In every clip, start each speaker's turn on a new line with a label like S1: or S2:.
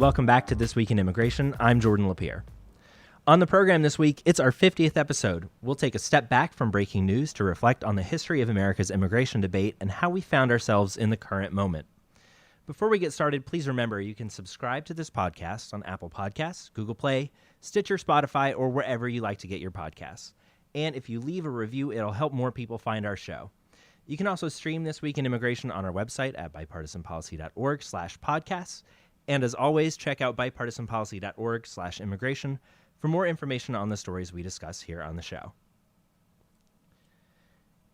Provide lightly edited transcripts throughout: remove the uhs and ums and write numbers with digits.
S1: Welcome back to This Week in Immigration. I'm Jordan LaPier. On the program this week, it's our 50th episode. We'll take a step back from breaking news to reflect on the history of America's immigration debate and how we found ourselves in the current moment. Before we get started, please remember you can subscribe to this podcast on Apple Podcasts, Google Play, Stitcher, Spotify, or wherever you like to get your podcasts. And if you leave a review, it'll help more people find our show. You can also stream This Week in Immigration on our website at bipartisanpolicy.org/podcasts. And as always, check out bipartisanpolicy.org/immigration for more information on the stories we discuss here on the show.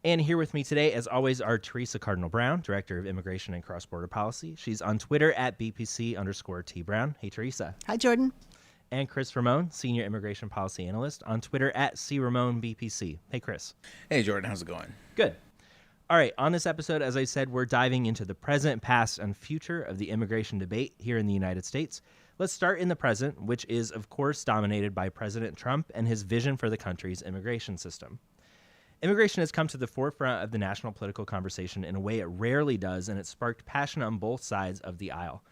S1: And here with me today, as always, are Theresa Cardinal Brown, Director of Immigration and Cross-Border Policy. She's on Twitter at BPC_T Brown. Hey, Theresa.
S2: Hi, Jordan.
S1: And Cris Ramón, Senior Immigration Policy Analyst, on Twitter at CRamonBPC. Hey, Cris.
S3: Hey, Jordan. How's it going?
S1: Good. All right, on this episode, as I said, we're diving into the present, past, and future of the immigration debate here in the United States. Let's start in the present, which is, of course, dominated by President Trump and his vision for the country's immigration system. Immigration has come to the forefront of the national political conversation in a way it rarely does, and it's sparked passion on both sides of the aisle.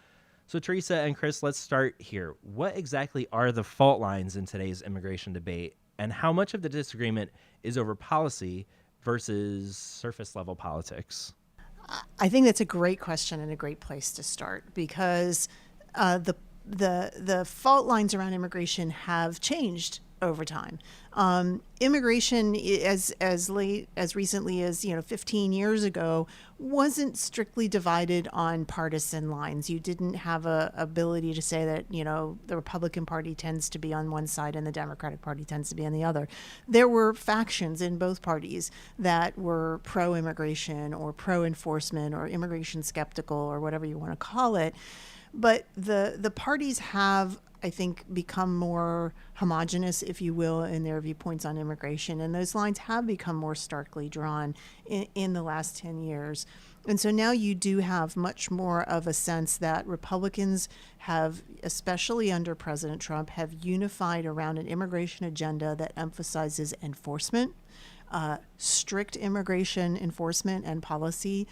S1: So, Theresa and Cris, let's start here. What exactly are the fault lines in today's immigration debate, and how much of the disagreement is over policy versus surface-level politics?
S2: I think that's a great question and a great place to start because the fault lines around immigration have changed over time. Immigration, as recently as 15 years ago, wasn't strictly divided on partisan lines. You didn't have a ability to say that the Republican Party tends to be on one side and the Democratic Party tends to be on the other. There were factions in both parties that were pro-immigration or pro-enforcement or immigration skeptical or whatever you want to call it. But the parties have, I think, become more homogenous, if you will, in their viewpoints on immigration. And those lines have become more starkly drawn in the last 10 years. And so now you do have much more of a sense that Republicans have, especially under President Trump, have unified around an immigration agenda that emphasizes enforcement, strict immigration enforcement and policy,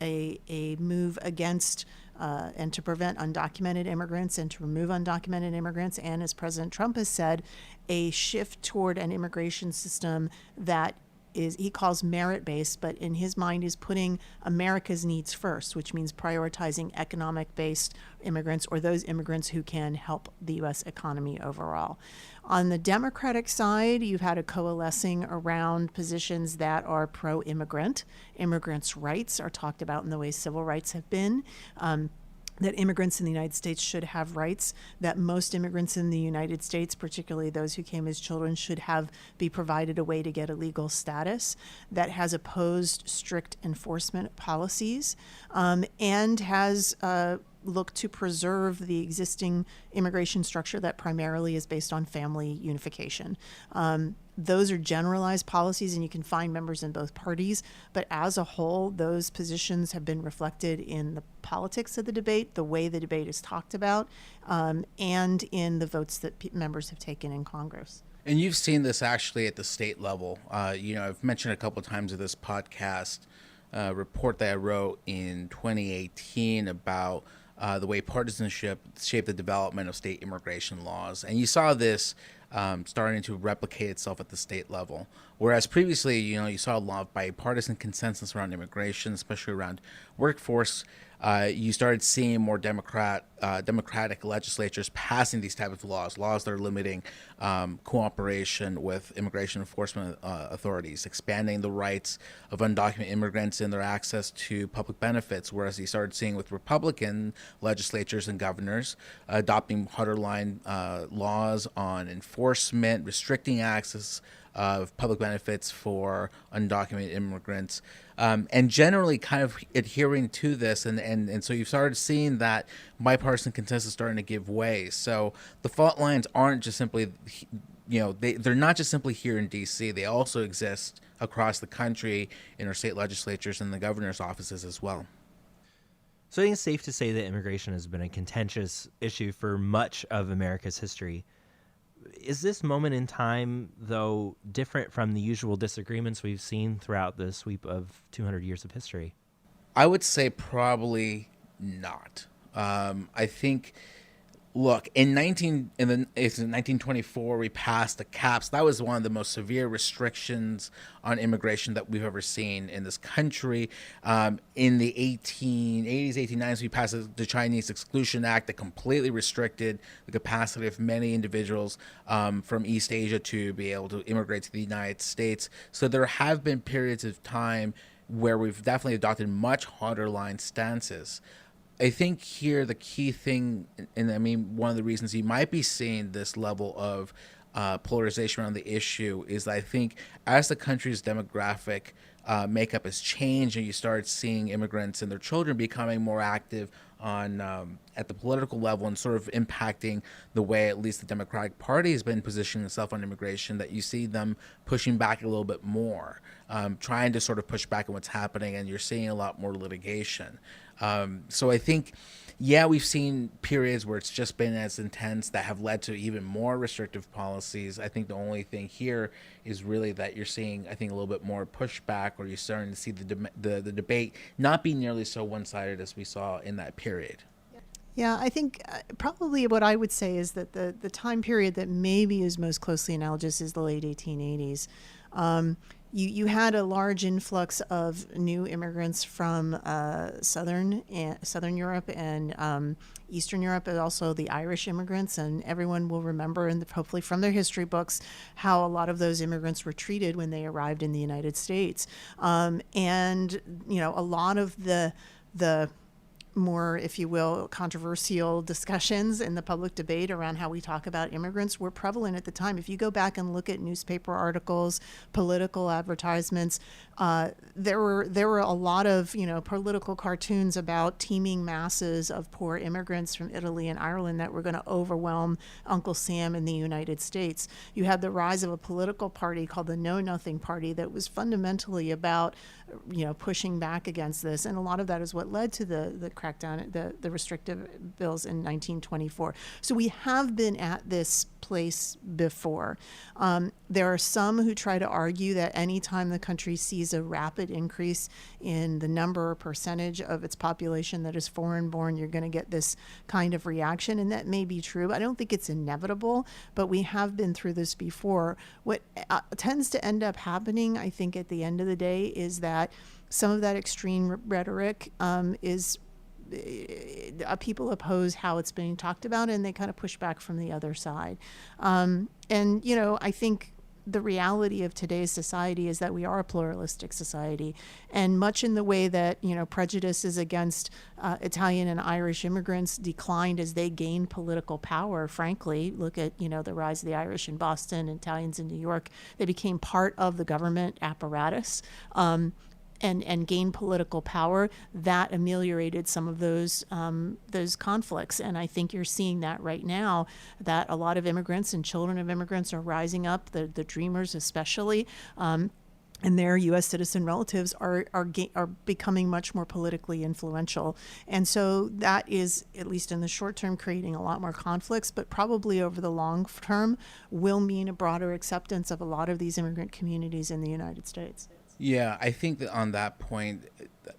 S2: a move against and to prevent undocumented immigrants and to remove undocumented immigrants. And as President Trump has said, a shift toward an immigration system that is, he calls merit-based, but in his mind is putting America's needs first, which means prioritizing economic-based immigrants or those immigrants who can help the U.S. economy overall. On the Democratic side, you've had a coalescing around positions that are pro-immigrant. Immigrants' rights are talked about in the way civil rights have been. That immigrants in the United States should have rights, that most immigrants in the United States, particularly those who came as children, should be provided a way to get a legal status, that has opposed strict enforcement policies, and has looked to preserve the existing immigration structure that primarily is based on family unification. Those are generalized policies, and you can find members in both parties. But as a whole, those positions have been reflected in the politics of the debate, the way the debate is talked about, and in the votes that members have taken in Congress.
S3: And you've seen this actually at the state level. I've mentioned a couple of times in this podcast report that I wrote in 2018 about the way partisanship shaped the development of state immigration laws. And you saw this starting to replicate itself at the state level. Whereas previously, you saw a lot of bipartisan consensus around immigration, especially around workforce. You started seeing more democratic legislatures passing these types of laws that are limiting cooperation with immigration enforcement authorities, expanding the rights of undocumented immigrants and their access to public benefits, whereas you started seeing with Republican legislatures and governors adopting harder line laws on enforcement, restricting access of public benefits for undocumented immigrants, and generally kind of adhering to this. And so you've started seeing that bipartisan consensus starting to give way. So the fault lines aren't just simply, they're not just simply here in D.C. They also exist across the country in our state legislatures and the governor's offices as well.
S1: So I think it's safe to say that immigration has been a contentious issue for much of America's history. Is this moment in time, though, different from the usual disagreements we've seen throughout the sweep of 200 years of history?
S3: I would say probably not. I think Look, it's in 1924 we passed the caps. That was one of the most severe restrictions on immigration that we've ever seen in this country. In the 1880s, 1890s, we passed the Chinese Exclusion Act that completely restricted the capacity of many individuals from East Asia to be able to immigrate to the United States. So there have been periods of time where we've definitely adopted much harder line stances. I think here the key thing, and I mean, one of the reasons you might be seeing this level of polarization around the issue is that I think as the country's demographic makeup has changed and you start seeing immigrants and their children becoming more active on at the political level and sort of impacting the way at least the Democratic Party has been positioning itself on immigration, that you see them pushing back a little bit more, trying to sort of push back on what's happening, and you're seeing a lot more litigation. So I think, yeah, we've seen periods where it's just been as intense that have led to even more restrictive policies. I think the only thing here is really that you're seeing, I think, a little bit more pushback, or you're starting to see the debate not be nearly so one-sided as we saw in that period.
S2: Yeah, I think probably what I would say is that the time period that maybe is most closely analogous is the late 1880s. You had a large influx of new immigrants from Southern Europe and Eastern Europe, and also the Irish immigrants. And everyone will remember, and hopefully from their history books, how a lot of those immigrants were treated when they arrived in the United States. And a lot of the more, if you will, controversial discussions in the public debate around how we talk about immigrants were prevalent at the time. If you go back and look at newspaper articles, political advertisements, there were a lot of political cartoons about teeming masses of poor immigrants from Italy and Ireland that were going to overwhelm Uncle Sam in the United States. You had the rise of a political party called the Know Nothing Party that was fundamentally about pushing back against this, and a lot of that is what led to the crackdown, the restrictive bills in 1924. So we have been at this place before. There are some who try to argue that anytime the country sees a rapid increase in the number or percentage of its population that is foreign born, you're going to get this kind of reaction, and that may be true. I don't think it's inevitable, but we have been through this before. What tends to end up happening, I think, at the end of the day, is that some of that extreme rhetoric is people oppose how it's being talked about, and they kind of push back from the other side. I think the reality of today's society is that we are a pluralistic society, and much in the way that prejudices against Italian and Irish immigrants declined as they gained political power. Frankly, look at the rise of the Irish in Boston, Italians in New York. They became part of the government apparatus. And gain political power, that ameliorated some of those conflicts. And I think you're seeing that right now, that a lot of immigrants and children of immigrants are rising up, the dreamers especially, and their U.S. citizen relatives are becoming much more politically influential. And so that is, at least in the short term, creating a lot more conflicts, but probably over the long term will mean a broader acceptance of a lot of these immigrant communities in the United States.
S3: Yeah, I think that on that point,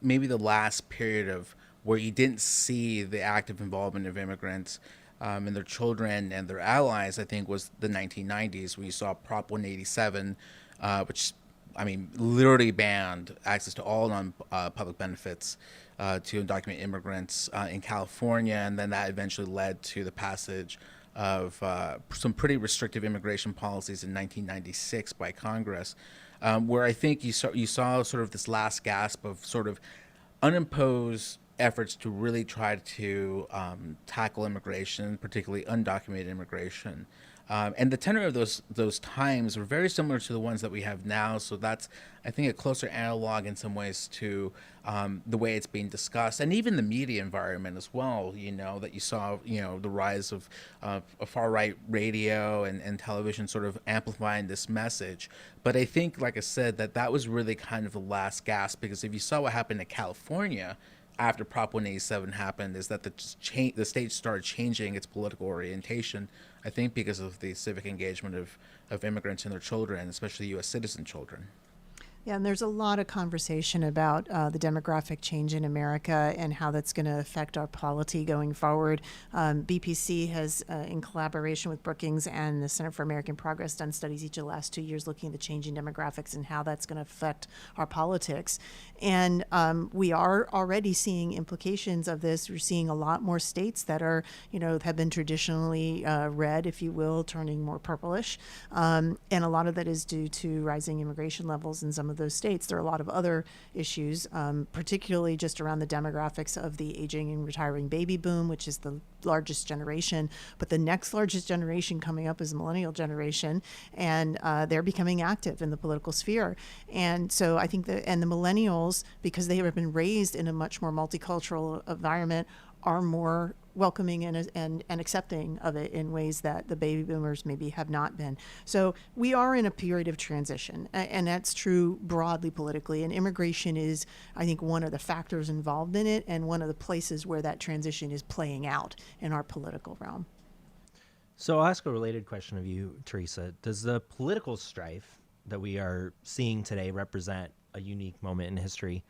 S3: maybe the last period of where you didn't see the active involvement of immigrants and their children and their allies, I think, was the 1990s, when you saw Prop 187, which, literally banned access to all non-public benefits to undocumented immigrants in California, and then that eventually led to the passage of some pretty restrictive immigration policies in 1996 by Congress. Where I think you saw sort of this last gasp of sort of unimposed efforts to really try to tackle immigration, particularly undocumented immigration. And the tenor of those times were very similar to the ones that we have now. So that's, I think, a closer analog in some ways to the way it's being discussed, and even the media environment as well. That you saw, the rise of far-right radio and television sort of amplifying this message. But I think, like I said, that was really kind of the last gasp, because if you saw what happened in California after Prop 187 happened, is that the state started changing its political orientation, I think because of the civic engagement of immigrants and their children, especially U.S. citizen children.
S2: Yeah, and there's a lot of conversation about the demographic change in America and how that's going to affect our polity going forward. BPC has, in collaboration with Brookings and the Center for American Progress, done studies each of the last 2 years looking at the changing demographics and how that's going to affect our politics. And we are already seeing implications of this. We're seeing a lot more states that are, have been traditionally red, if you will, turning more purplish. And a lot of that is due to rising immigration levels in some of those states. There are a lot of other issues, particularly just around the demographics of the aging and retiring baby boom, which is the largest generation. But the next largest generation coming up is the millennial generation, and they're becoming active in the political sphere. And so I think that, and the millennials, because they have been raised in a much more multicultural environment, are more welcoming and accepting of it in ways that the baby boomers maybe have not been. So we are in a period of transition, and that's true broadly politically. And immigration is, I think, one of the factors involved in it, and one of the places where that transition is playing out in our political realm.
S1: So I'll ask a related question of you, Theresa. Does the political strife that we are seeing today represent a unique moment in history,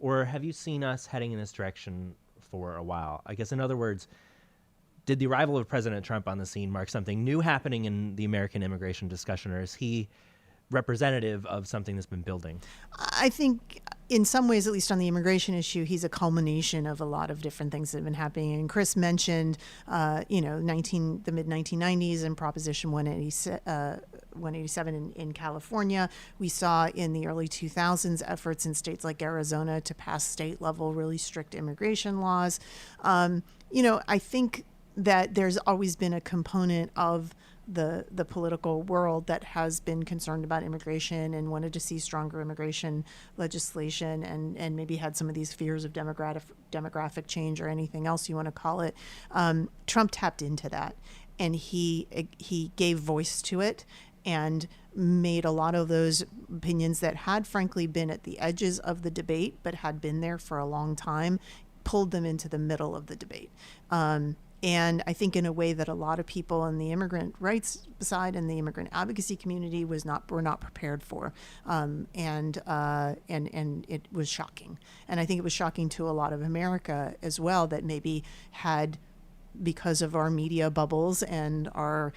S1: or have you seen us heading in this direction for a while? I guess, in other words, did the arrival of President Trump on the scene mark something new happening in the American immigration discussion, or is he representative of something that's been building?
S2: I think in some ways, at least on the immigration issue, he's a culmination of a lot of different things that have been happening. And Cris mentioned, the mid-1990s and Proposition 187 in California. We saw in the early 2000s efforts in states like Arizona to pass state-level really strict immigration laws. I think that there's always been a component of the political world that has been concerned about immigration and wanted to see stronger immigration legislation, and maybe had some of these fears of demographic change or anything else you want to call it. Trump tapped into that, and he gave voice to it and made a lot of those opinions that had frankly been at the edges of the debate but had been there for a long time, pulled them into the middle of the debate. And I think in a way that a lot of people on the immigrant rights side and the immigrant advocacy community were not prepared for, and it was shocking. And I think it was shocking to a lot of America as well, that maybe had, because of our media bubbles and our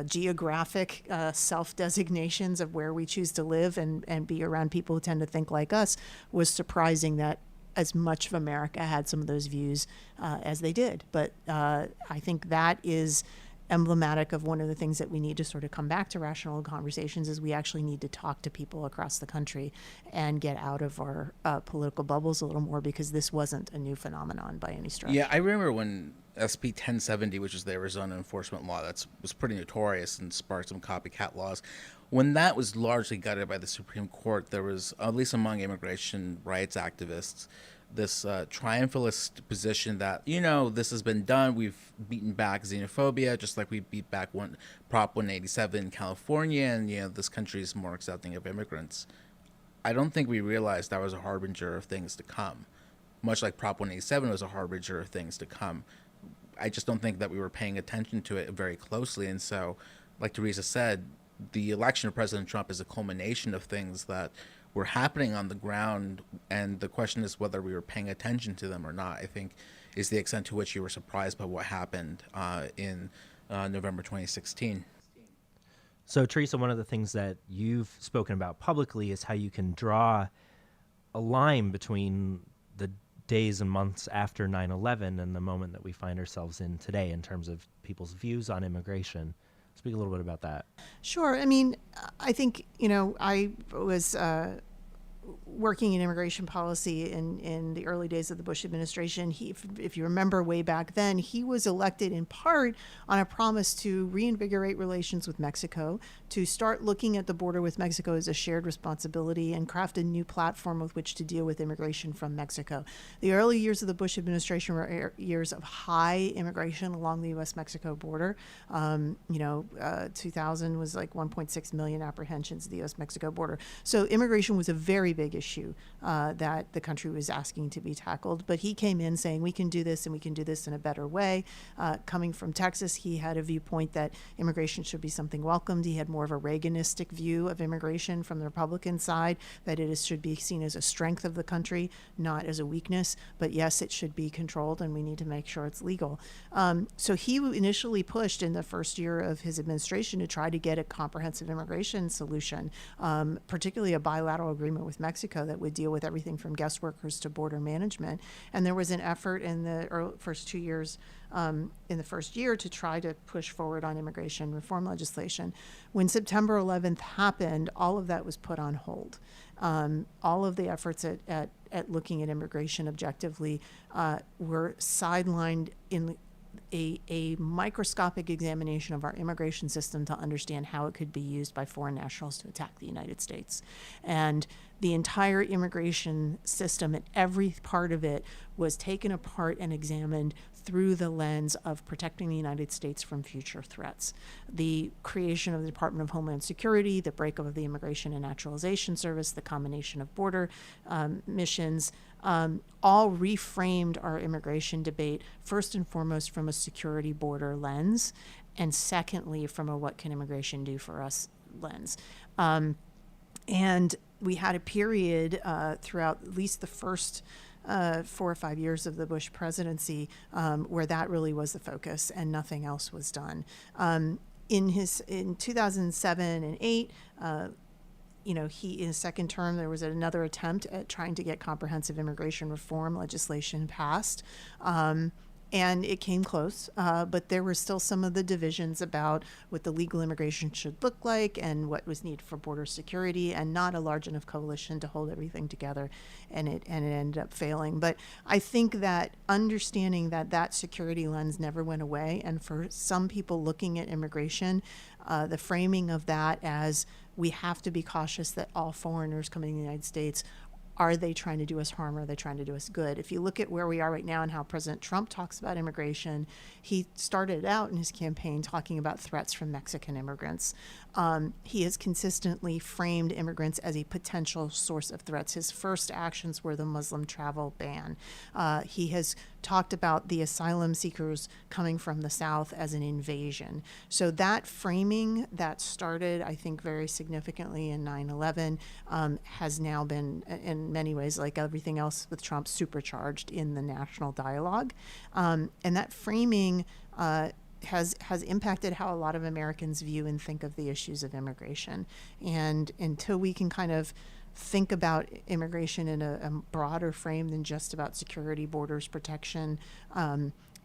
S2: geographic self-designations of where we choose to live and be around people who tend to think like us, was surprising that as much of America had some of those views as they did. But I think that is emblematic of one of the things that we need to sort of come back to rational conversations, is we actually need to talk to people across the country and get out of our political bubbles a little more, because this wasn't a new phenomenon by any stretch.
S3: Yeah, I remember when SB 1070, which is the Arizona enforcement law that was pretty notorious and sparked some copycat laws. When that was largely gutted by the Supreme Court, there was, at least among immigration rights activists, this triumphalist position that, this has been done. We've beaten back xenophobia, just like we beat back Prop 187 in California, and, this country is more accepting of immigrants. I don't think we realized that was a harbinger of things to come, much like Prop 187 was a harbinger of things to come. I just don't think that we were paying attention to it very closely. And so, like Theresa said, the election of President Trump is a culmination of things that were happening on the ground, and the question is whether we were paying attention to them or not, I think, is the extent to which you were surprised by what happened in November 2016.
S1: So, Theresa, one of the things that you've spoken about publicly is how you can draw a line between the days and months after 9/11 and the moment that we find ourselves in today in terms of people's views on immigration. Speak a little bit about that.
S2: Sure. I mean, I think, I was working in immigration policy in the early days of the Bush administration. If you remember way back then, he was elected in part on a promise to reinvigorate relations with Mexico, to start looking at the border with Mexico as a shared responsibility, and craft a new platform with which to deal with immigration from Mexico. The early years of the Bush administration were years of high immigration along the U.S.-Mexico border. 2000 was like 1.6 million apprehensions at the U.S.-Mexico border. So immigration was a very very big issue that the country was asking to be tackled. But he came in saying, we can do this, and we can do this in a better way. Coming from Texas, he had a viewpoint that immigration should be something welcomed. He had more of a Reaganistic view of immigration from the Republican side, that should be seen as a strength of the country, not as a weakness. But yes, it should be controlled, and we need to make sure it's legal. So he initially pushed in the first year of his administration to try to get a comprehensive immigration solution, particularly a bilateral agreement with Mexico that would deal with everything from guest workers to border management. And there was an effort in the first 2 years, in the first year, to try to push forward on immigration reform legislation. When September 11th happened, all of that was put on hold. All of the efforts at looking at immigration objectively were sidelined in a microscopic examination of our immigration system to understand how it could be used by foreign nationals to attack the United States. And the entire immigration system and every part of it was taken apart and examined through the lens of protecting the United States from future threats. The creation of the Department of Homeland Security, the breakup of the Immigration and Naturalization Service, the combination of border missions, all reframed our immigration debate, first and foremost from a security border lens, and secondly from a what can immigration do for us lens. And we had a period throughout at least the first 4 or 5 years of the Bush presidency where that really was the focus and nothing else was done. In 2007 and 8, in his second term, there was another attempt at trying to get comprehensive immigration reform legislation passed. And it came close, but there were still some of the divisions about what the legal immigration should look like and what was needed for border security, and not a large enough coalition to hold everything together, and it ended up failing. But I think that understanding that security lens never went away, and for some people looking at immigration, the framing of that as we have to be cautious that all foreigners coming to the United States, are they trying to do us harm, or are they trying to do us good? If you look at where we are right now and how President Trump talks about immigration, he started out in his campaign talking about threats from Mexican immigrants. He has consistently framed immigrants as a potential source of threats. His first actions were the Muslim travel ban. He has talked about the asylum seekers coming from the South as an invasion. So that framing that started, I think, very significantly in 9/11 has now been, in many ways, like everything else with Trump, supercharged in the national dialogue. And that framing has impacted how a lot of Americans view and think of the issues of immigration. And until we can kind of think about immigration in a broader frame than just about security, borders, protection,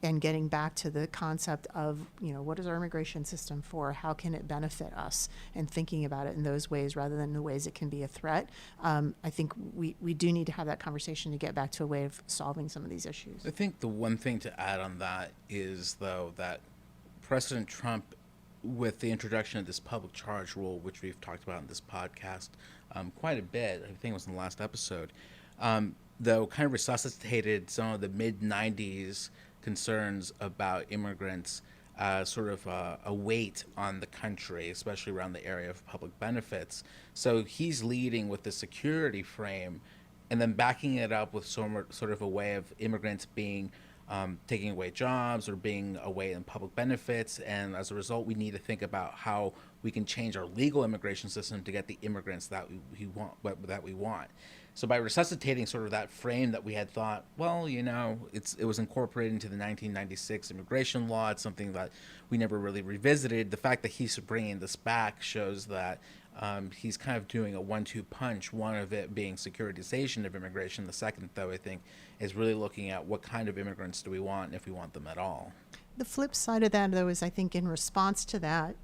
S2: and getting back to the concept of, what is our immigration system for? How can it benefit us? And thinking about it in those ways rather than the ways it can be a threat. I think we do need to have that conversation to get back to a way of solving some of these issues.
S3: I think the one thing to add on that is, though, that President Trump, with the introduction of this public charge rule, which we've talked about in this podcast quite a bit, I think it was in the last episode, though kind of resuscitated some of the mid-90s concerns about immigrants, sort of a weight on the country, especially around the area of public benefits. So he's leading with the security frame and then backing it up with sort of a way of immigrants being taking away jobs or being away in public benefits. And as a result, we need to think about how we can change our legal immigration system to get the immigrants that we want. So by resuscitating sort of that frame that we had thought, well, it was incorporated into the 1996 immigration law. It's something that we never really revisited. The fact that he's bringing this back shows that he's kind of doing a 1-2 punch, one of it being securitization of immigration. The second, though, I think, is really looking at what kind of immigrants do we want and if we want them at all.
S2: The flip side of that, though, is I think in response to that,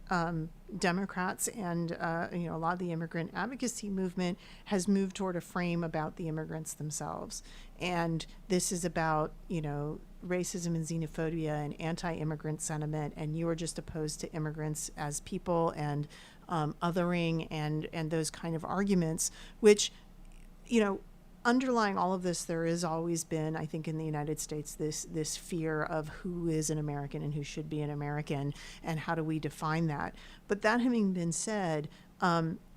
S2: Democrats and a lot of the immigrant advocacy movement has moved toward a frame about the immigrants themselves. And this is about, racism and xenophobia and anti-immigrant sentiment, and you are just opposed to immigrants as people and othering and those kind of arguments, which, underlying all of this, there has always been, I think, in the United States, this fear of who is an American and who should be an American, and how do we define that. But that having been said,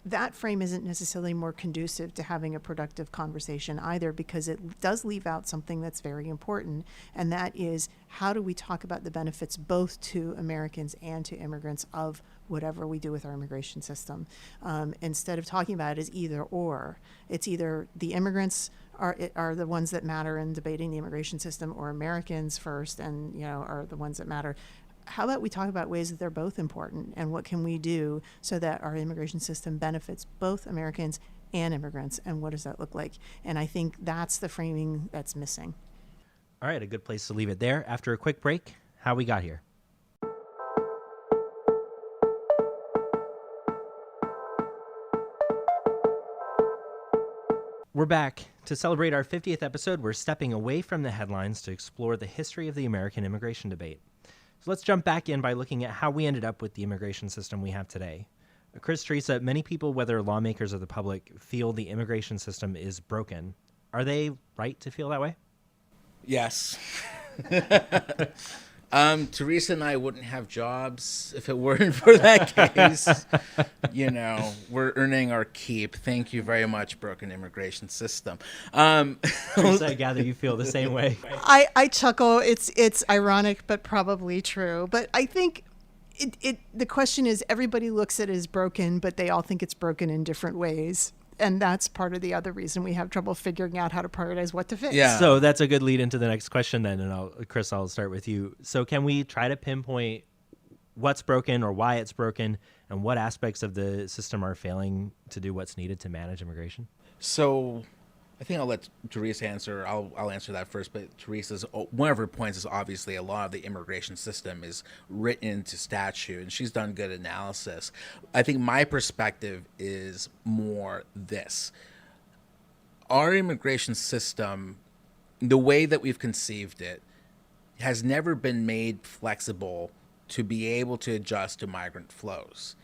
S2: that frame isn't necessarily more conducive to having a productive conversation either, because it does leave out something that's very important, and that is, how do we talk about the benefits both to Americans and to immigrants of whatever we do with our immigration system, instead of talking about it as either or. It's either the immigrants are the ones that matter in debating the immigration system, or Americans first and are the ones that matter. How about we talk about ways that they're both important, and what can we do so that our immigration system benefits both Americans and immigrants, and what does that look like? And I think that's the framing that's missing.
S1: All right, a good place to leave it there. After a quick break, how we got here. We're back. To celebrate our 50th episode, we're stepping away from the headlines to explore the history of the American immigration debate. So let's jump back in by looking at how we ended up with the immigration system we have today. Cris, Theresa, many people, whether lawmakers or the public, feel the immigration system is broken. Are they right to feel that way?
S3: Yes. Theresa and I wouldn't have jobs if it weren't for that case. We're earning our keep. Thank you very much, broken immigration system.
S1: Theresa, I gather you feel the same way.
S2: I chuckle. It's ironic, but probably true. But I think the question is, everybody looks at it as broken, but they all think it's broken in different ways. And that's part of the other reason we have trouble figuring out how to prioritize what to fix.
S1: Yeah. So that's a good lead into the next question then. And Cris, I'll start with you. So can we try to pinpoint what's broken or why it's broken, and what aspects of the system are failing to do what's needed to manage immigration?
S3: So I think I'll let Theresa answer. I'll answer that first. But Theresa's, one of her points is obviously a lot of the immigration system is written into statute, and she's done good analysis. I think my perspective is more this. Our immigration system, the way that we've conceived it, has never been made flexible to be able to adjust to migrant flows.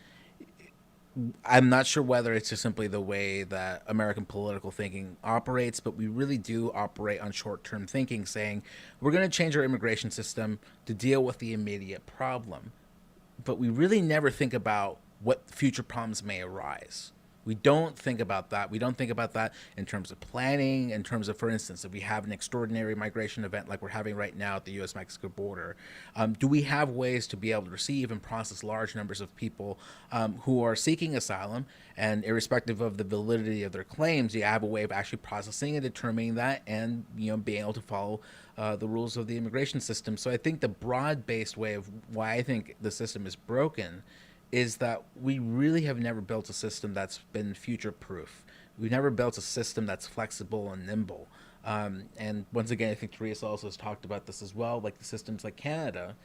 S3: I'm not sure whether it's just simply the way that American political thinking operates, but we really do operate on short-term thinking, saying we're going to change our immigration system to deal with the immediate problem. But we really never think about what future problems may arise. We don't think about that. We don't think about that in terms of planning, in terms of, for instance, if we have an extraordinary migration event like we're having right now at the U.S.-Mexico border, do we have ways to be able to receive and process large numbers of people who are seeking asylum, and irrespective of the validity of their claims, you have a way of actually processing and determining that, and being able to follow the rules of the immigration system. So I think the broad-based way of why I think the system is broken is that we really have never built a system that's been future-proof. We've never built a system that's flexible and nimble. And once again, I think Theresa also has talked about this as well, like the systems like Canada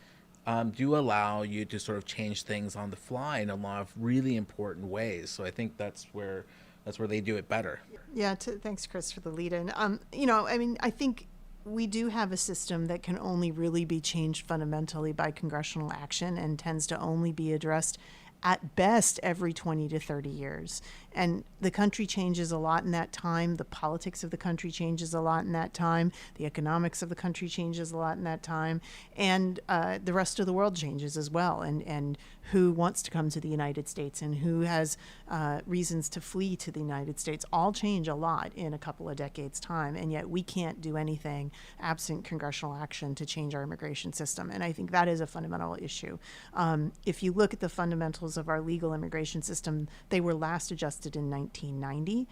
S3: do allow you to sort of change things on the fly in a lot of really important ways. So I think that's where they do it better.
S2: Yeah, thanks, Cris, for the lead-in. I think we do have a system that can only really be changed fundamentally by congressional action, and tends to only be addressed at best every 20 to 30 years. And the country changes a lot in that time. The politics of the country changes a lot in that time. The economics of the country changes a lot in that time. And the rest of the world changes as well. And who wants to come to the United States and who has reasons to flee to the United States all change a lot in a couple of decades' time. And yet we can't do anything absent congressional action to change our immigration system. And I think that is a fundamental issue. If you look at the fundamentals of our legal immigration system, they were last adjusted in 1990,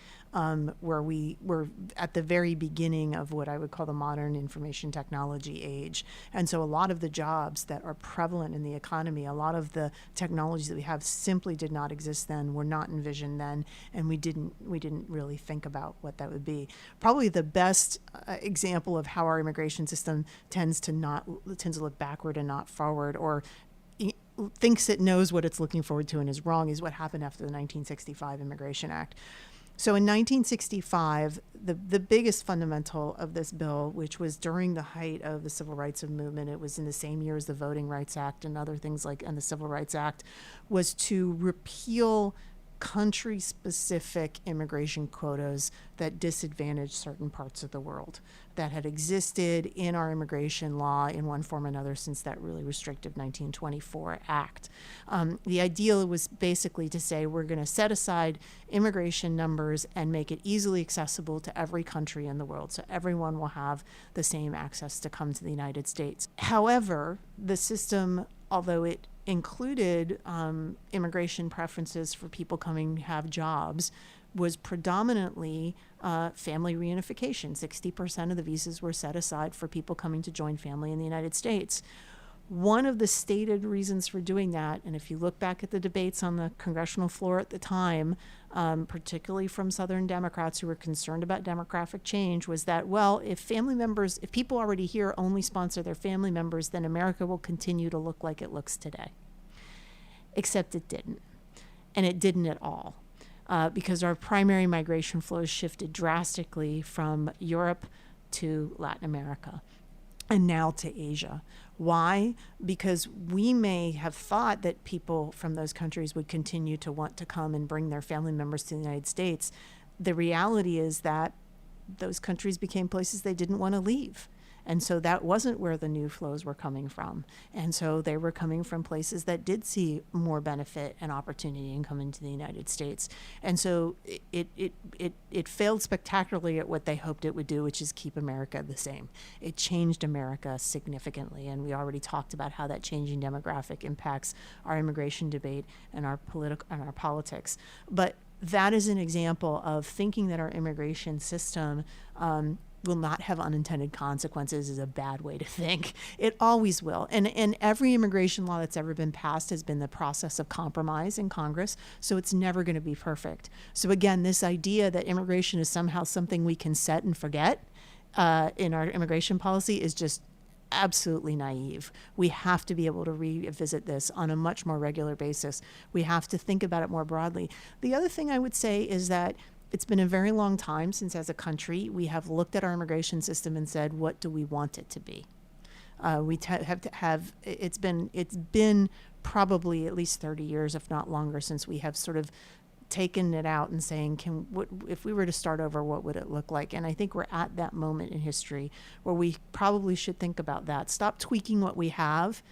S2: where we were at the very beginning of what I would call the modern information technology age. And so a lot of the jobs that are prevalent in the economy, a lot of the technologies that we have simply did not exist then, were not envisioned then, and we didn't really think about what that would be. Probably the best example of how our immigration system tends to look backward and not forward, or thinks it knows what it's looking forward to and is wrong, is what happened after the 1965 Immigration Act. So in 1965, the biggest fundamental of this bill, which was during the height of the civil rights movement, it was in the same year as the Voting Rights Act and other things and the Civil Rights Act, was to repeal country-specific immigration quotas that disadvantage certain parts of the world that had existed in our immigration law in one form or another since that really restrictive 1924 act. The idea was basically to say we're going to set aside immigration numbers and make it easily accessible to every country in the world, so everyone will have the same access to come to the United States. However, the system, although it included immigration preferences for people coming to have jobs, was predominantly family reunification. 60% of the visas were set aside for people coming to join family in the United States. One of the stated reasons for doing that, and if you look back at the debates on the congressional floor at the time, particularly from Southern Democrats who were concerned about demographic change, was that, well, if people already here only sponsor their family members, then America will continue to look like it looks today. Except it didn't. And it didn't at all. Because our primary migration flows shifted drastically from Europe to Latin America and now to Asia. Why? Because we may have thought that people from those countries would continue to want to come and bring their family members to the United States. The reality is that those countries became places they didn't want to leave. And so that wasn't where the new flows were coming from. And so they were coming from places that did see more benefit and opportunity in coming to the United States. And so it failed spectacularly at what they hoped it would do, which is keep America the same. It changed America significantly. And we already talked about how that changing demographic impacts our immigration debate and our politics. But that is an example of thinking that our immigration system will not have unintended consequences is a bad way to think. It always will. And every immigration law that's ever been passed has been the process of compromise in Congress, so it's never going to be perfect. So again, this idea that immigration is somehow something we can set and forget in our immigration policy is just absolutely naive. We have to be able to revisit this on a much more regular basis. We have to think about it more broadly. The other thing I would say is that it's been a very long time since, as a country, we have looked at our immigration system and said, what do we want it to be? It's been probably at least 30 years, if not longer, since we have sort of taken it out and saying, if we were to start over, what would it look like? And I think we're at that moment in history where we probably should think about that. Stop tweaking what we have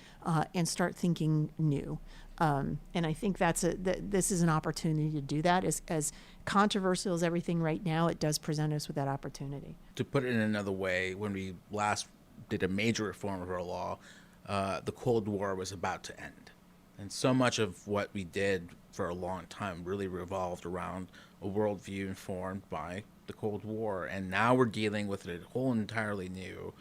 S2: and start thinking new. And I think this is an opportunity to do that. As controversial as everything right now, it does present us with that opportunity.
S3: To put it in another way, when we last did a major reform of our law, the Cold War was about to end. And so much of what we did for a long time really revolved around a worldview informed by the Cold War. And now we're dealing with a whole entirely new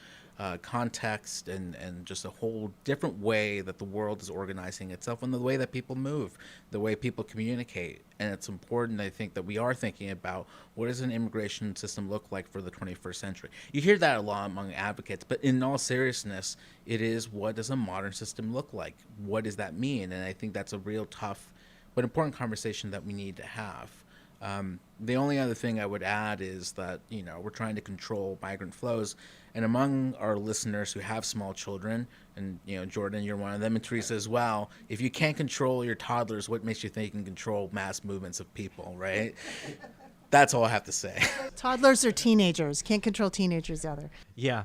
S3: context and just a whole different way that the world is organizing itself and the way that people move, the way people communicate. And it's important, I think, that we are thinking about what does an immigration system look like for the 21st century. You hear that a lot among advocates, but in all seriousness, it is, what does a modern system look like? What does that mean? And I think that's a real tough but important conversation that we need to have. The only other thing I would add is that, we're trying to control migrant flows. And among our listeners who have small children, and, Jordan, you're one of them, and Theresa as well, if you can't control your toddlers, what makes you think you can control mass movements of people, right? That's all I have to say.
S2: Toddlers are teenagers. Can't control teenagers either.
S1: Yeah.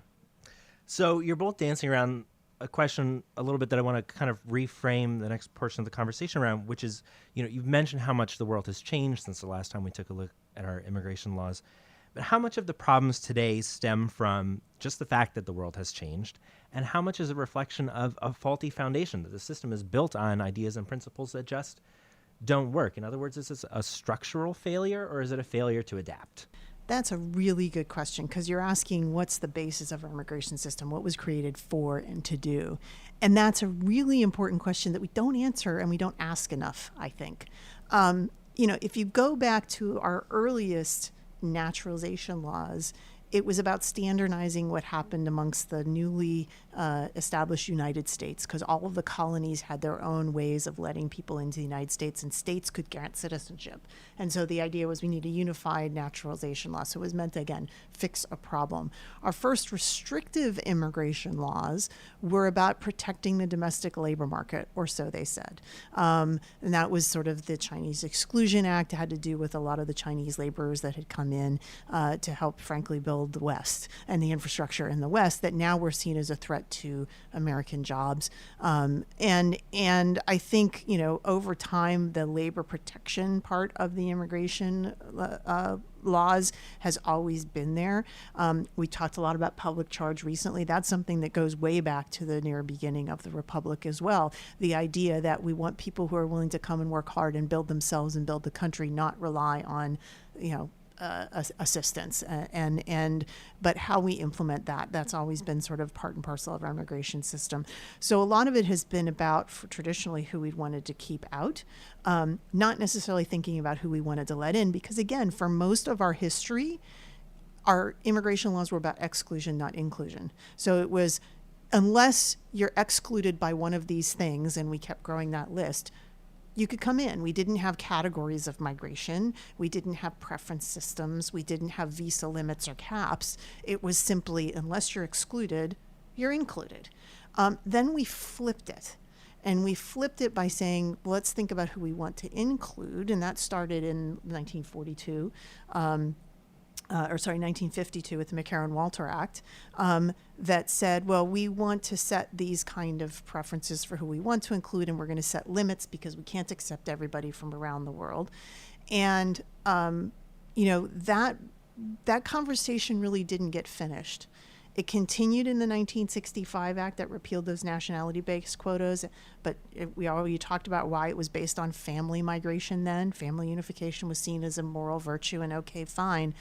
S1: So you're both dancing around a question a little bit that I want to kind of reframe the next portion of the conversation around, which is, you've mentioned how much the world has changed since the last time we took a look at our immigration laws. But how much of the problems today stem from just the fact that the world has changed, and how much is a reflection of a faulty foundation, that the system is built on ideas and principles that just don't work? In other words, is this a structural failure, or is it a failure to adapt?
S2: That's a really good question, because you're asking what's the basis of our immigration system, what was created for and to do. And that's a really important question that we don't answer and we don't ask enough, I think. If you go back to our earliest naturalization laws, it was about standardizing what happened amongst the newly established United States, because all of the colonies had their own ways of letting people into the United States, and states could grant citizenship. And so the idea was we need a unified naturalization law. So it was meant to, again, fix a problem. Our first restrictive immigration laws were about protecting the domestic labor market, or so they said. And that was sort of the Chinese Exclusion Act. It had to do with a lot of the Chinese laborers that had come in to help, frankly, build the West and the infrastructure in the West that now were seen as a threat to American jobs. And I think, over time, the labor protection part of the immigration laws has always been there. We talked a lot about public charge recently. That's something that goes way back to the near beginning of the Republic as well. The idea that we want people who are willing to come and work hard and build themselves and build the country, not rely on, assistance, but how we implement that's always been sort of part and parcel of our immigration system. So a lot of it has been about, for traditionally, who we wanted to keep out, not necessarily thinking about who we wanted to let in, because again, for most of our history, our immigration laws were about exclusion, not inclusion. So it was, unless you're excluded by one of these things, and we kept growing that list, you could come in. We didn't have categories of migration. We didn't have preference systems. We didn't have visa limits or caps. It was simply, unless you're excluded, you're included. Then we flipped it. And we flipped it by saying, let's think about who we want to include. And that started in 1942. 1952 with the McCarran-Walter Act, that said, well, we want to set these kind of preferences for who we want to include, and we're going to set limits because we can't accept everybody from around the world. And, that conversation really didn't get finished. It continued in the 1965 Act that repealed those nationality-based quotas, but we already talked about why it was based on family migration then. Family unification was seen as a moral virtue, and okay, fine.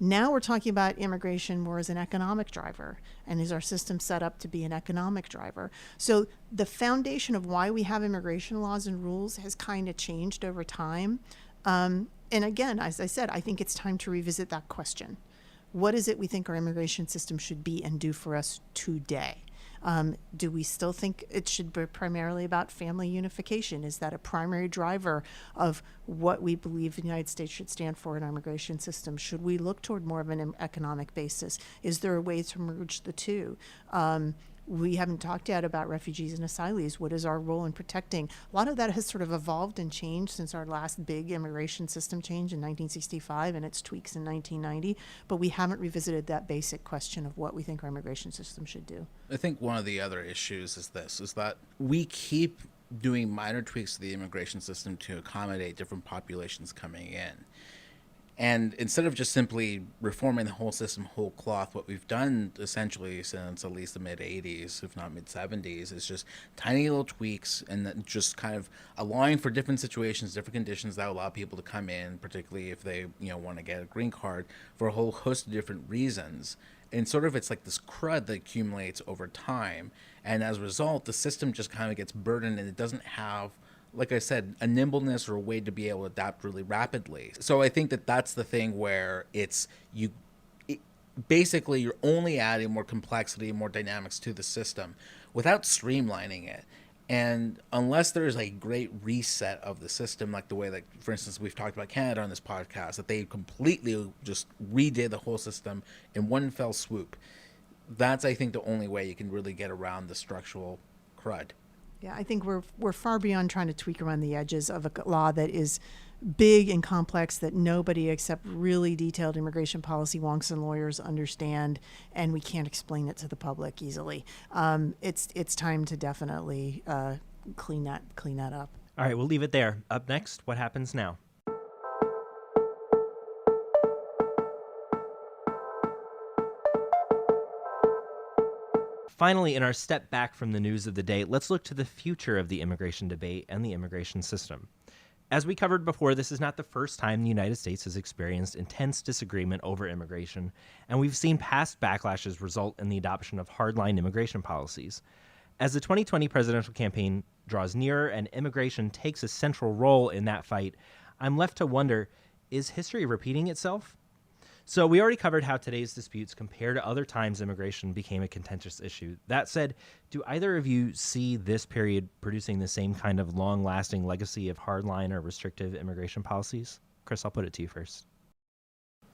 S2: Now we're talking about immigration more as an economic driver, and is our system set up to be an economic driver? So the foundation of why we have immigration laws and rules has kind of changed over time. And again, as I said, I think it's time to revisit that question. What is it we think our immigration system should be and do for us today? Do we still think it should be primarily about family unification? Is that a primary driver of what we believe the United States should stand for in our immigration system? Should we look toward more of an economic basis? Is there a way to merge the two? We haven't talked yet about refugees and asylees. What is our role in protecting? A lot of that has sort of evolved and changed since our last big immigration system change in 1965 and its tweaks in 1990, but we haven't revisited that basic question of what we think our immigration system should do.
S3: I think one of the other issues is that we keep doing minor tweaks to the immigration system to accommodate different populations coming in. And instead of just simply reforming the whole system whole cloth, what we've done essentially since at least the mid-'80s, if not mid-'70s, is just tiny little tweaks and then just kind of allowing for different situations, different conditions that allow people to come in, particularly if they want to get a green card for a whole host of different reasons. And sort of it's like this crud that accumulates over time. And as a result, the system just kind of gets burdened and it doesn't have, like I said, a nimbleness or a way to be able to adapt really rapidly. So I think that that's the thing where basically you're only adding more complexity and more dynamics to the system without streamlining it. And unless there is a great reset of the system, like the way that, for instance, we've talked about Canada on this podcast, that they completely just redid the whole system in one fell swoop, that's, I think, the only way you can really get around the structural crud.
S2: Yeah, I think we're far beyond trying to tweak around the edges of a law that is big and complex that nobody except really detailed immigration policy wonks and lawyers understand, and we can't explain it to the public easily. It's time to definitely clean that up.
S1: All right, we'll leave it there. Up next, what happens now? Finally, in our step back from the news of the day, let's look to the future of the immigration debate and the immigration system. As we covered before, this is not the first time the United States has experienced intense disagreement over immigration, and we've seen past backlashes result in the adoption of hardline immigration policies. As the 2020 presidential campaign draws nearer and immigration takes a central role in that fight, I'm left to wonder, is history repeating itself? So we already covered how today's disputes compare to other times immigration became a contentious issue. That said, do either of you see this period producing the same kind of long-lasting legacy of hardline or restrictive immigration policies? Cris, I'll put it to you first.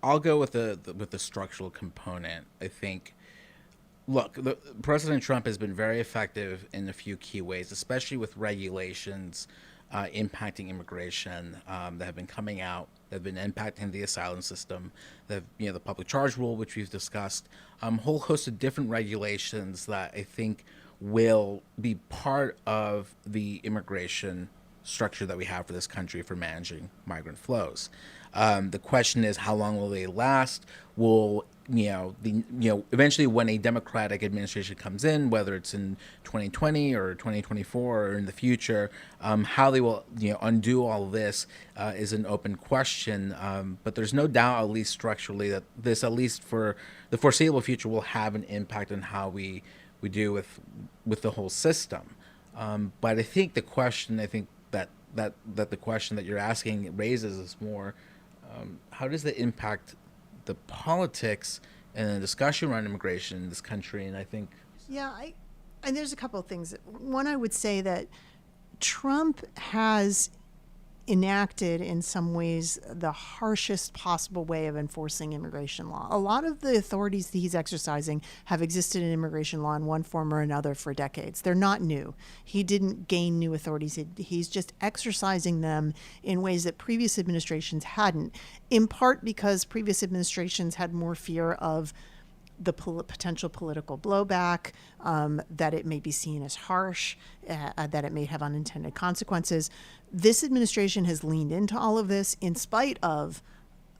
S3: I'll go with the structural component. I think, look, President Trump has been very effective in a few key ways, especially with regulations impacting immigration that have been coming out, that have been impacting the asylum system, the public charge rule, which we've discussed, a whole host of different regulations that I think will be part of the immigration structure that we have for this country for managing migrant flows. The question is, how long will they last? Will eventually, when a Democratic administration comes in, whether it's in 2020 or 2024 or in the future, how they will undo all this is an open question. But there's no doubt, at least structurally, that this, at least for the foreseeable future, will have an impact on how we do with the whole system. But I think the question, that the question that you're asking raises is more, how does that impact the politics and the discussion around immigration in this country? And I think,
S2: and there's a couple of things. One, I would say that Trump has enacted in some ways the harshest possible way of enforcing immigration law. A lot of the authorities that he's exercising have existed in immigration law in one form or another for decades. They're not new. He didn't gain new authorities. He's just exercising them in ways that previous administrations hadn't, in part because previous administrations had more fear of the potential political blowback, that it may be seen as harsh, that it may have unintended consequences. This administration has leaned into all of this in spite of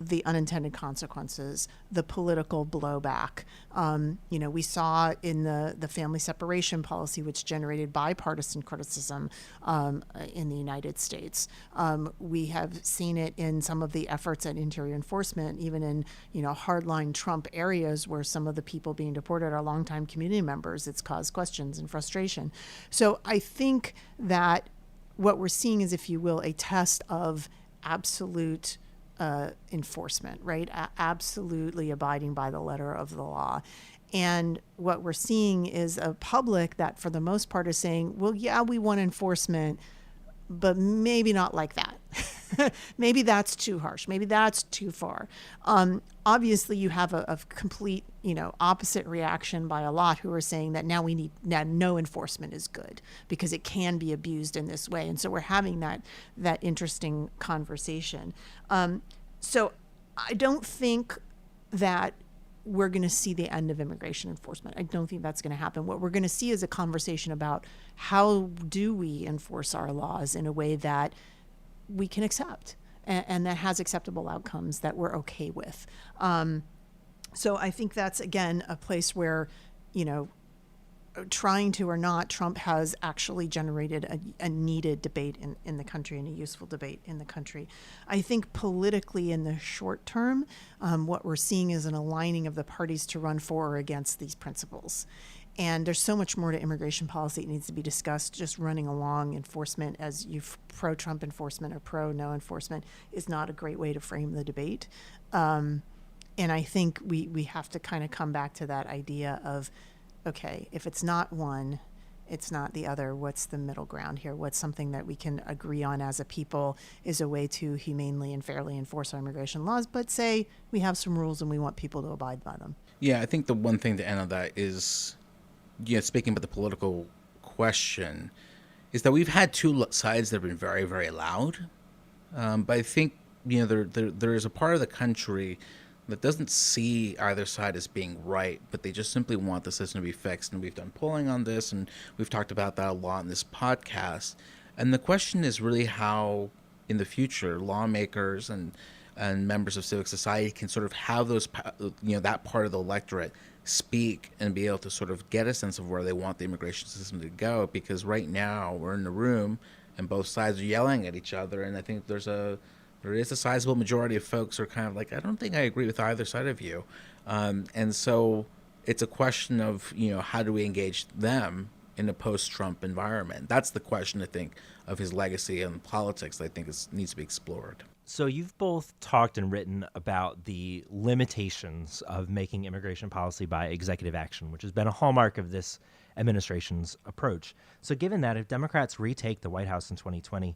S2: the unintended consequences, the political blowback. We saw in the family separation policy, which generated bipartisan criticism in the United States. We have seen it in some of the efforts at interior enforcement, even in hardline Trump areas where some of the people being deported are longtime community members. It's caused questions and frustration. So I think that what we're seeing is, if you will, a test of absolute enforcement, right? Absolutely abiding by the letter of the law. And what we're seeing is a public that, for the most part, is saying, well, yeah, we want enforcement, but maybe not like that. Maybe that's too harsh. Maybe that's too far. Obviously, you have a complete, opposite reaction by a lot who are saying that now no enforcement is good because it can be abused in this way. And so we're having that interesting conversation. So I don't think that we're going to see the end of immigration enforcement. I don't think that's going to happen. What we're going to see is a conversation about how do we enforce our laws in a way that we can accept and that has acceptable outcomes that we're okay with. So I think that's, again, a place where, trying to or not, Trump has actually generated a needed debate in the country and a useful debate in the country. I think politically in the short term, what we're seeing is an aligning of the parties to run for or against these principles. And there's so much more to immigration policy that needs to be discussed. Just running along enforcement as pro-Trump enforcement or pro-no enforcement is not a great way to frame the debate. And I think we have to kind of come back to that idea of, okay, if it's not one, it's not the other. What's the middle ground here? What's something that we can agree on as a people is a way to humanely and fairly enforce our immigration laws, but say we have some rules and we want people to abide by them.
S3: Yeah, I think the one thing to end on that is, speaking about the political question, is that we've had two sides that have been very, very loud. But I think, there is a part of the country that doesn't see either side as being right, but they just simply want the system to be fixed. And we've done polling on this, and we've talked about that a lot in this podcast. And the question is really how, in the future, lawmakers and members of civic society can sort of have those, that part of the electorate speak and be able to sort of get a sense of where they want the immigration system to go. Because right now we're in the room and both sides are yelling at each other, and I think there is a sizable majority of folks who are kind of like, I don't think I agree with either side of you. And so it's a question of, how do we engage them in a post-Trump environment? That's the question, I think, of his legacy and politics that I think needs to be explored.
S1: So you've both talked and written about the limitations of making immigration policy by executive action, which has been a hallmark of this administration's approach. So given that, if Democrats retake the White House in 2020,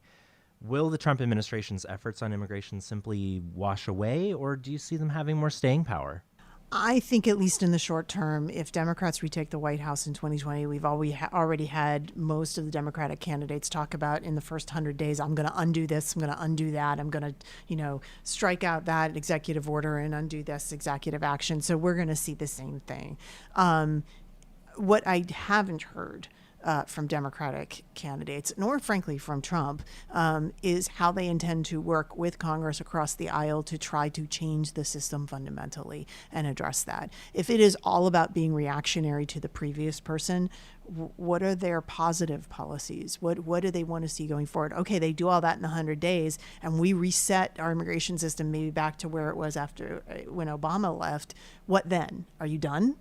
S1: will the Trump administration's efforts on immigration simply wash away, or do you see them having more staying power?
S2: I think, at least in the short term, if Democrats retake the White House in 2020, we've already had most of the Democratic candidates talk about in the first 100 days, I'm going to undo this, I'm going to undo that, I'm going to, strike out that executive order and undo this executive action. So we're going to see the same thing. What I haven't heard from Democratic candidates, nor frankly from Trump, is how they intend to work with Congress across the aisle to try to change the system fundamentally and address that. If it is all about being reactionary to the previous person, what are their positive policies? What do they want to see going forward? Okay, they do all that in 100 days, and we reset our immigration system maybe back to where it was after when Obama left. What then? Are you done?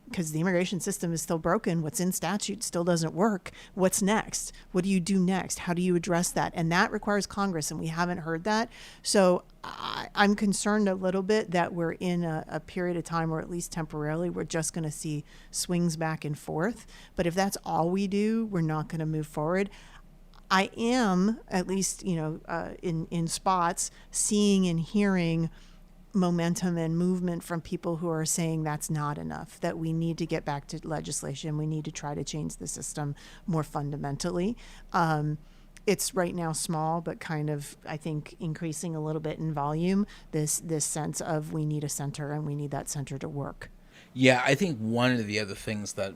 S2: Because the immigration system is still broken. What's in statute still doesn't work. What's next? What do you do next? How do you address that? And that requires Congress, and we haven't heard that. So I'm concerned a little bit that we're in a period of time, or at least temporarily, we're just going to see swings back and forth. But if that's all we do, we're not going to move forward. I am, at least in spots, seeing and hearing momentum and movement from people who are saying that's not enough, that we need to get back to legislation. We need to try to change the system more fundamentally. It's right now small, but kind of, I think, increasing a little bit in volume, this sense of we need a center and we need that center to work.
S3: Yeah, I think one of the other things that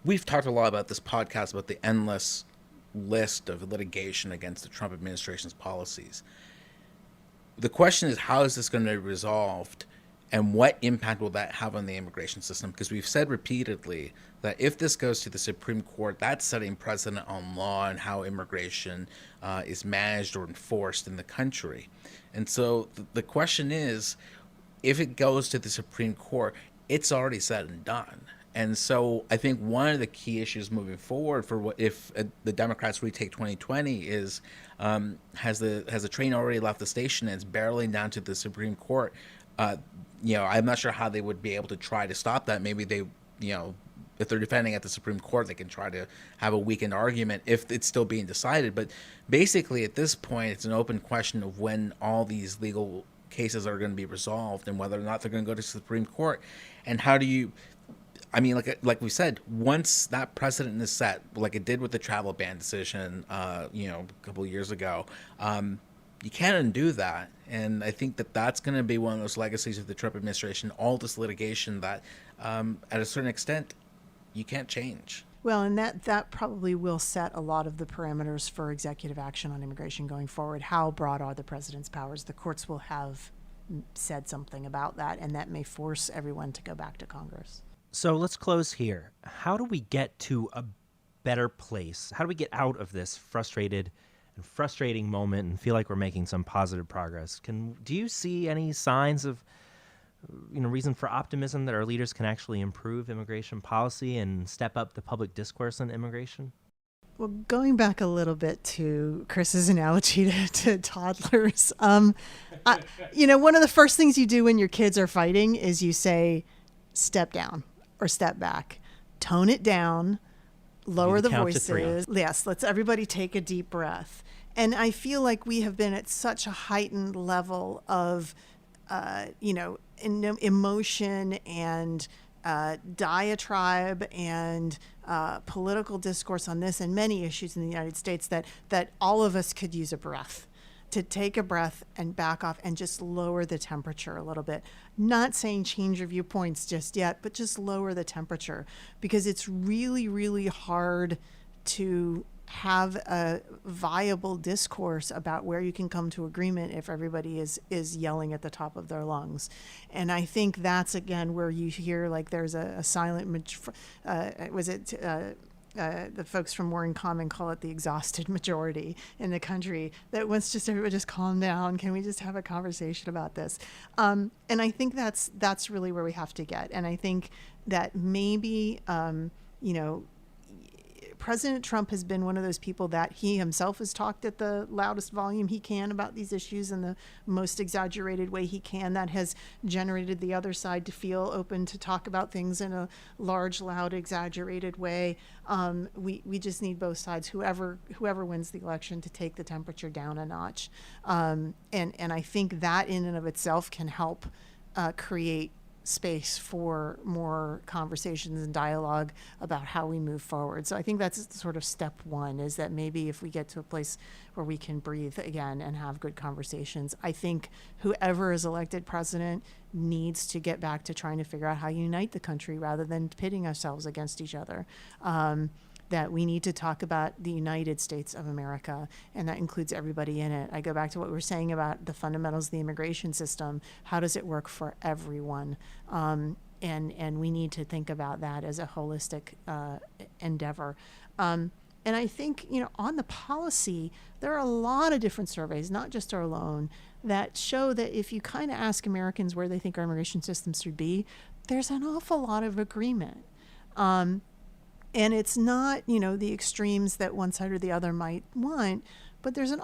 S3: we've talked a lot about this podcast, about the endless list of litigation against the Trump administration's policies. The question is, how is this going to be resolved, and what impact will that have on the immigration system? Because we've said repeatedly that if this goes to the Supreme Court, that's setting precedent on law and how immigration is managed or enforced in the country. And so the question is, if it goes to the Supreme Court, it's already said and done. And so I think one of the key issues moving forward for what if the Democrats retake 2020 is has the train already left the station and it's barreling down to the Supreme Court? I'm not sure how they would be able to try to stop that. Maybe they, if they're defending at the Supreme Court, they can try to have a weakened argument if it's still being decided. But basically, at this point, it's an open question of when all these legal cases are going to be resolved and whether or not they're going to go to the Supreme Court. And how do you... I mean, like we said, once that precedent is set, like it did with the travel ban decision, a couple of years ago, you can't undo that. And I think that's going to be one of those legacies of the Trump administration, all this litigation that, at a certain extent, you can't change.
S2: Well, and that probably will set a lot of the parameters for executive action on immigration going forward. How broad are the president's powers? The courts will have said something about that, and that may force everyone to go back to Congress.
S1: So let's close here. How do we get to a better place? How do we get out of this frustrating moment and feel like we're making some positive progress? Do you see any signs of reason for optimism that our leaders can actually improve immigration policy and step up the public discourse on immigration?
S2: Well, going back a little bit to Chris's analogy to toddlers, one of the first things you do when your kids are fighting is you say, step down. Or step back, tone it down, lower the voices. Yes, let's everybody take a deep breath. And I feel like we have been at such a heightened level of, emotion and diatribe and political discourse on this and many issues in the United States that all of us could use a breath. To take a breath and back off and just lower the temperature a little bit. Not saying change your viewpoints just yet, but just lower the temperature, because it's really, really hard to have a viable discourse about where you can come to agreement if everybody is yelling at the top of their lungs. And I think that's, again, where you hear like there's a silent, the folks from Warren Common call it the exhausted majority in the country that wants just everybody just calm down. Can we just have a conversation about this? And I think that's really where we have to get. And I think that maybe, President Trump has been one of those people that he himself has talked at the loudest volume he can about these issues in the most exaggerated way he can. That has generated the other side to feel open to talk about things in a large, loud, exaggerated way. We just need both sides, whoever wins the election, to take the temperature down a notch. And I think that in and of itself can help create space for more conversations and dialogue about how we move forward. So I think that's sort of step one, is that maybe if we get to a place where we can breathe again and have good conversations, I think whoever is elected president needs to get back to trying to figure out how to unite the country rather than pitting ourselves against each other. That we need to talk about the United States of America, and that includes everybody in it. I go back to what we were saying about the fundamentals of the immigration system. How does it work for everyone? And we need to think about that as a holistic endeavor. And I think, on the policy, there are a lot of different surveys, not just our own, that show that if you kind of ask Americans where they think our immigration system should be, there's an awful lot of agreement. And it's not, the extremes that one side or the other might want, but there's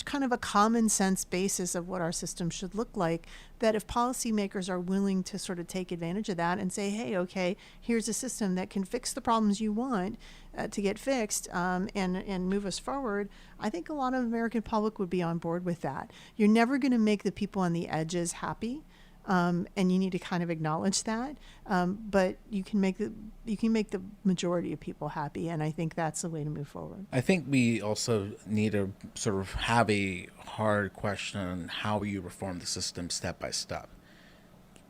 S2: kind of a common sense basis of what our system should look like, that if policymakers are willing to sort of take advantage of that and say, hey, okay, here's a system that can fix the problems you want to get fixed and move us forward, I think a lot of American public would be on board with that. You're never going to make the people on the edges happy. And you need to kind of acknowledge that, but you can make the majority of people happy, and I think that's the way to move forward.
S3: I think we also need to sort of have a hard question on how you reform the system step by step.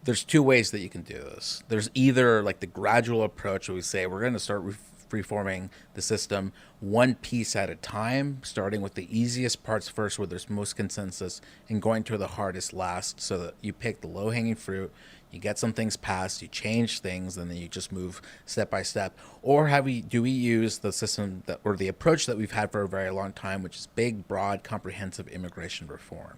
S3: There's two ways that you can do this. There's either like the gradual approach where we say we're going to start reforming the system one piece at a time, starting with the easiest parts first where there's most consensus and going to the hardest last, so that you pick the low-hanging fruit, you get some things passed, you change things, and then you just move step by step. Or do we use the system or the approach that we've had for a very long time, which is big, broad, comprehensive immigration reform?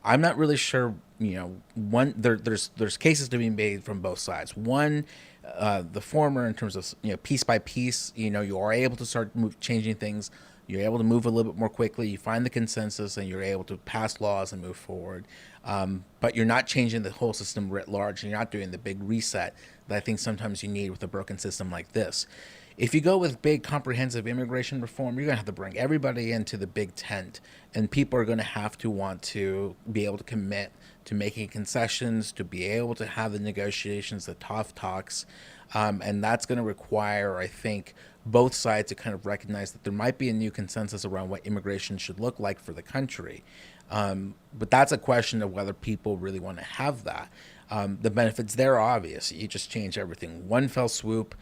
S3: I'm not really sure, there's cases to be made from both sides. One, the former, in terms of, piece by piece, you are able to start changing things. You're able to move a little bit more quickly. You find the consensus and you're able to pass laws and move forward. But you're not changing the whole system writ large, and you're not doing the big reset that I think sometimes you need with a broken system like this. If you go with big, comprehensive immigration reform, you're going to have to bring everybody into the big tent, and people are going to have to want to be able to commit to making concessions, to be able to have the negotiations, the tough talks, and that's going to require, I think, both sides to kind of recognize that there might be a new consensus around what immigration should look like for the country. But that's a question of whether people really want to have that. The benefits there are obvious. You just change everything. One fell swoop.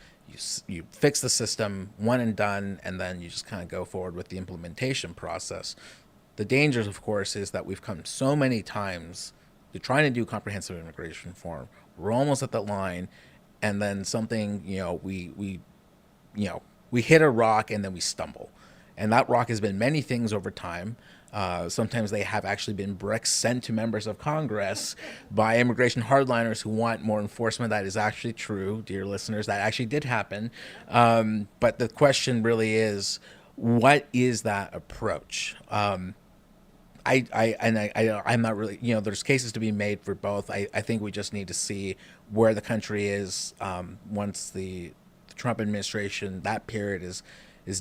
S3: You fix the system, one and done, and then you just kind of go forward with the implementation process. The dangers, of course, is that we've come so many times to trying to do comprehensive immigration reform. We're almost at that line, and then something, we hit a rock and then we stumble. And that rock has been many things over time. Sometimes they have actually been bricks sent to members of Congress by immigration hardliners who want more enforcement. That is actually true, dear listeners. That actually did happen. But the question really is, what is that approach? I'm not really, there's cases to be made for both. I think we just need to see where the country is once the Trump administration, that period is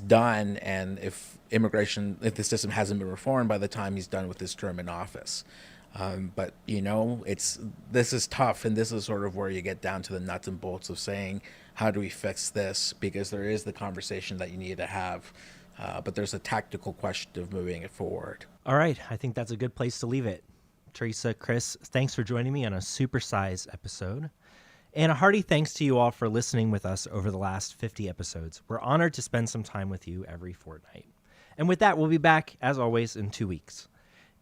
S3: done, and if the system hasn't been reformed by the time he's done with his term in office. But this is tough, and this is sort of where you get down to the nuts and bolts of saying, how do we fix this? Because there is the conversation that you need to have, but there's a tactical question of moving it forward.
S1: All right, I think that's a good place to leave it. Theresa, Cris, thanks for joining me on a supersized episode. And a hearty thanks to you all for listening with us over the last 50 episodes. We're honored to spend some time with you every fortnight. And with that, we'll be back, as always, in 2 weeks.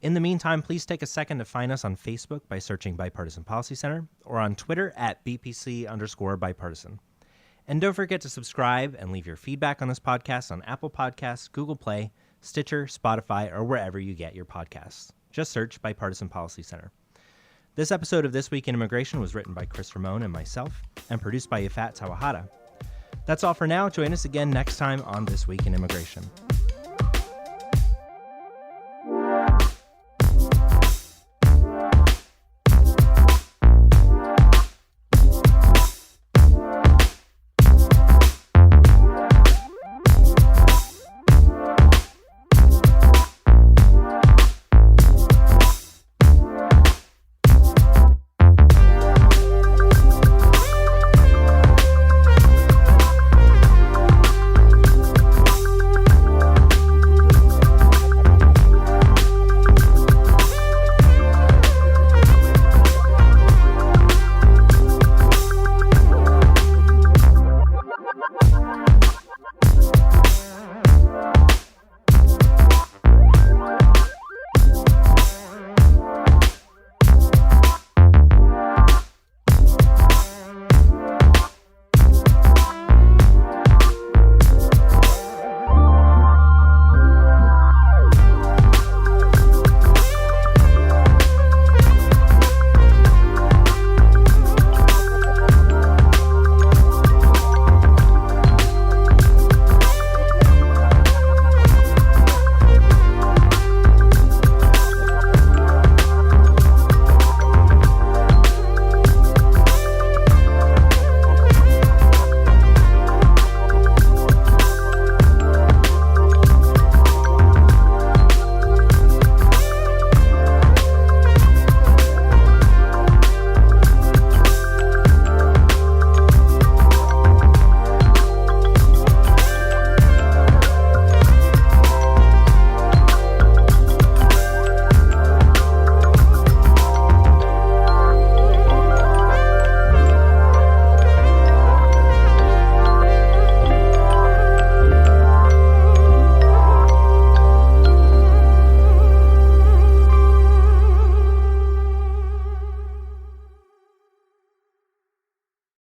S1: In the meantime, please take a second to find us on Facebook by searching Bipartisan Policy Center, or on Twitter at BPC_bipartisan. And don't forget to subscribe and leave your feedback on this podcast on Apple Podcasts, Google Play, Stitcher, Spotify, or wherever you get your podcasts. Just search Bipartisan Policy Center. This episode of This Week in Immigration was written by Cris, Ramón, and myself, and produced by Yafat Tawahara. That's all for now. Join us again next time on This Week in Immigration.